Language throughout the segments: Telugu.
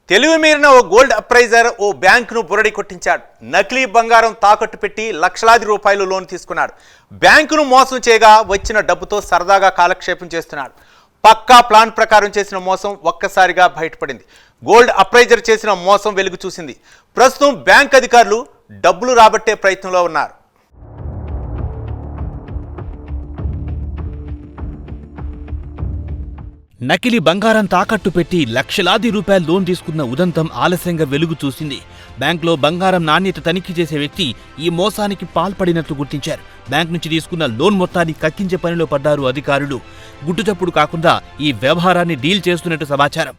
తెలివి మీరిన ఓ గోల్డ్ అప్రైజర్ ఓ బ్యాంకును బురడి కొట్టించాడు. నకిలీ బంగారం తాకట్టు పెట్టి లక్షలాది రూపాయలు లోన్ తీసుకున్నాడు. బ్యాంకును మోసం చేయగా వచ్చిన డబ్బుతో సరదాగా కాలక్షేపం చేస్తున్నాడు. పక్కా ప్లాన్ ప్రకారం చేసిన మోసం ఒక్కసారిగా బయటపడింది. గోల్డ్ అప్రైజర్ చేసిన మోసం వెలుగు చూసింది. ప్రస్తుతం బ్యాంక్ అధికారులు డబ్బులు రాబట్టే ప్రయత్నంలో ఉన్నారు. నకిలీ బంగారం తాకట్టు పెట్టి లక్షలాది రూపాయల లోన్ తీసుకున్న ఉదంతం ఆలస్యంగా వెలుగు చూసింది. బ్యాంకులో బంగారం నాణ్యత తనిఖీ చేసే వ్యక్తి ఈ మోసానికి పాల్పడినట్లు గుర్తించారు. బ్యాంక్ నుంచి తీసుకున్న లోన్ మొత్తాన్ని కక్కించే పనిలో పడ్డారు అధికారులు. గుట్టుచప్పుడు కాకుండా ఈ వ్యవహారాన్ని డీల్ చేస్తున్నట్టు సమాచారం.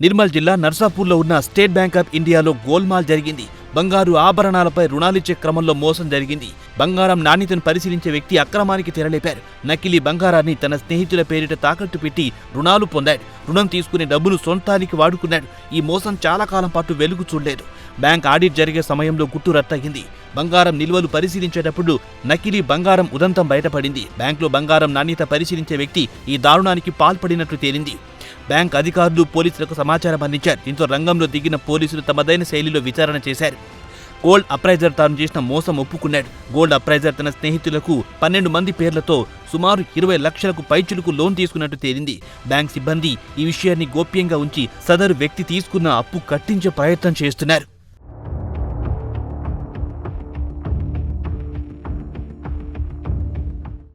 నిర్మల్ జిల్లా నర్సాపూర్లో ఉన్న స్టేట్ బ్యాంక్ ఆఫ్ ఇండియాలో గోల్మాల్ జరిగింది. బంగారు ఆభరణాలపై రుణాలిచ్చే క్రమంలో మోసం జరిగింది. బంగారం నాణ్యతను పరిశీలించే వ్యక్తి అక్రమానికి తెరలేపారు. నకిలీ బంగారాన్ని తన స్నేహితుల పేరిట తాకట్టు పెట్టి రుణాలు పొందాడు. రుణం తీసుకునే డబ్బును సొంతానికి వాడుకున్నాడు. ఈ మోసం చాలా కాలం పాటు వెలుగు చూడలేదు. బ్యాంక్ ఆడిట్ జరిగే సమయంలో గుట్టు రట్టయింది. బంగారం నిల్వలు పరిశీలించేటప్పుడు నకిలీ బంగారం ఉదంతం బయటపడింది. బ్యాంకులో బంగారం నాణ్యత పరిశీలించే వ్యక్తి ఈ దారుణానికి పాల్పడినట్లు తేలింది. బ్యాంక్ అధికారులు పోలీసులకు సమాచారం అందించారు. దీంతో రంగంలో దిగిన పోలీసులు తమదైన శైలిలో విచారణ చేశారు. గోల్డ్ అప్రైజర్ తాను చేసిన మోసం ఒప్పుకున్నాడు. గోల్డ్ అప్రైజర్ తన స్నేహితులకు 12 మంది పేర్లతో సుమారు 20 లక్షలకు పైచులకు లోన్ తీసుకున్నట్టు తేలింది. బ్యాంక్ సిబ్బంది ఈ విషయాన్ని గోప్యంగా ఉంచి సదరు వ్యక్తి తీసుకున్న అప్పు కట్టించే ప్రయత్నం చేస్తున్నారు.